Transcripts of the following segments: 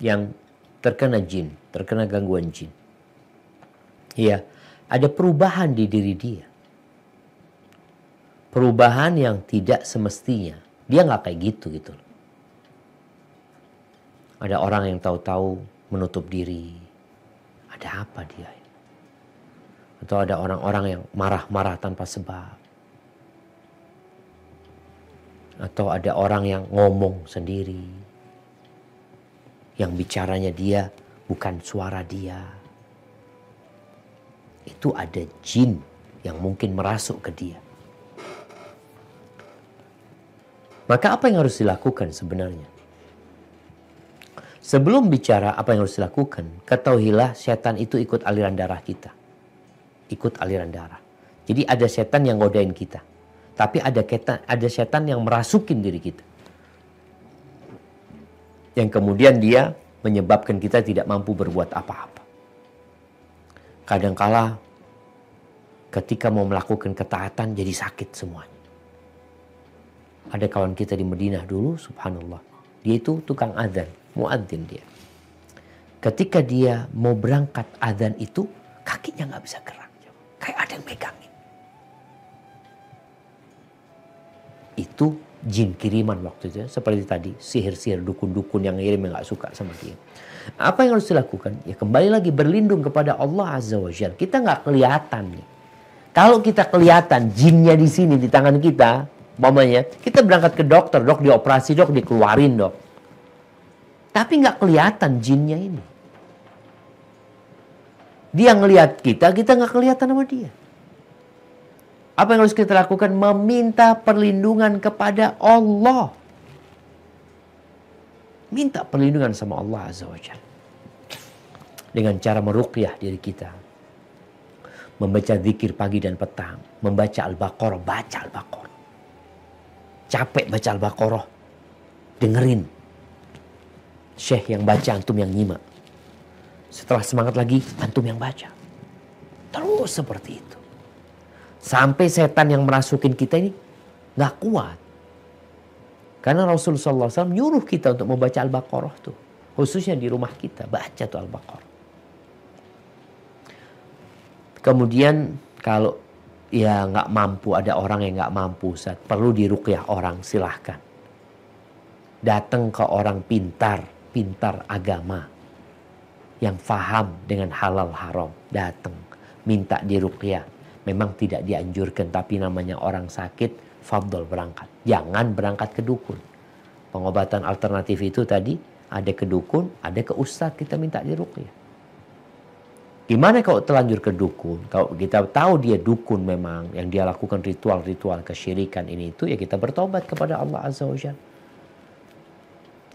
yang terkena jin, terkena gangguan jin. Ya, ada perubahan di diri dia. Perubahan yang tidak semestinya. Dia nggak kayak gitu loh. Ada orang yang tahu-tahu menutup diri. Ada apa dia? Atau ada orang-orang yang marah-marah tanpa sebab. Atau ada orang yang ngomong sendiri. Yang bicaranya dia bukan suara dia. Itu ada jin yang mungkin merasuk ke dia. Maka apa yang harus dilakukan sebenarnya? Sebelum bicara apa yang harus dilakukan, ketahuilah setan itu ikut aliran darah kita. Ikut aliran darah. Jadi ada setan yang ngodain kita. Tapi ada setan yang merasukin diri kita. Yang kemudian dia menyebabkan kita tidak mampu berbuat apa-apa. Kadangkala ketika mau melakukan ketaatan jadi sakit semuanya. Ada kawan kita di Madinah dulu, subhanallah. Dia itu tukang adzan, muadzin dia. Ketika dia mau berangkat adzan itu, kakinya nggak bisa gerak. Kayak ada yang megangin. Itu jin kiriman waktu itu. Seperti tadi, sihir-sihir dukun-dukun yang ngirim yang nggak suka sama dia. Apa yang harus dilakukan? Ya kembali lagi berlindung kepada Allah Azza wa Jalla. Kita nggak kelihatan nih. Kalau kita kelihatan jinnya di sini di tangan kita, umpamanya kita berangkat ke dokter, dok dioperasi, dok dikeluarin dok. Tapi nggak kelihatan jinnya ini. Dia ngelihat kita nggak kelihatan sama dia. Apa yang harus kita lakukan? Meminta perlindungan kepada Allah. Minta perlindungan sama Allah Azza wa Jalla. Dengan cara meruqyah diri kita. Membaca zikir pagi dan petang. Membaca Al-Baqarah. Baca Al-Baqarah. Capek baca Al-Baqarah. Dengerin. Syekh yang baca, antum yang nyimak. Setelah semangat lagi, antum yang baca. Terus seperti itu. Sampai setan yang merasukin kita ini gak kuat. Karena Rasulullah SAW nyuruh kita untuk membaca Al-Baqarah tuh. Khususnya di rumah kita, baca tuh Al-Baqarah. Kemudian kalau ya gak mampu, ada orang yang gak mampu, Ustaz, perlu diruqyah orang, silahkan. Datang ke orang pintar agama. Yang faham dengan halal haram. Datang, minta diruqyah. Memang tidak dianjurkan, tapi namanya orang sakit, fadhol berangkat. Jangan berangkat ke dukun. Pengobatan alternatif itu tadi, ada ke dukun, ada ke ustadz, kita minta diruqyah. Gimana kalau terlanjur ke dukun? Kalau kita tahu dia dukun memang, yang dia lakukan ritual-ritual kesyirikan ini itu, ya kita bertobat kepada Allah Azza wa Jalla.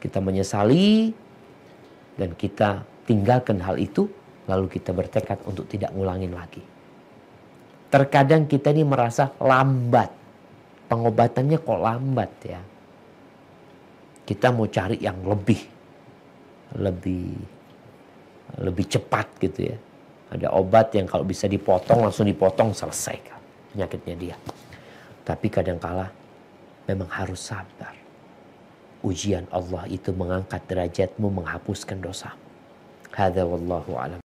Kita menyesali, dan kita tinggalkan hal itu, lalu kita bertekad untuk tidak ngulangin lagi. Terkadang kita ini merasa lambat. Pengobatannya kok lambat ya. Kita mau cari yang lebih cepat gitu ya. Ada obat yang kalau bisa dipotong, langsung dipotong, selesai kan penyakitnya dia. Tapi kadangkala memang harus sabar. Ujian Allah itu mengangkat derajatmu, menghapuskan dosamu. Hadza wallahu a'lam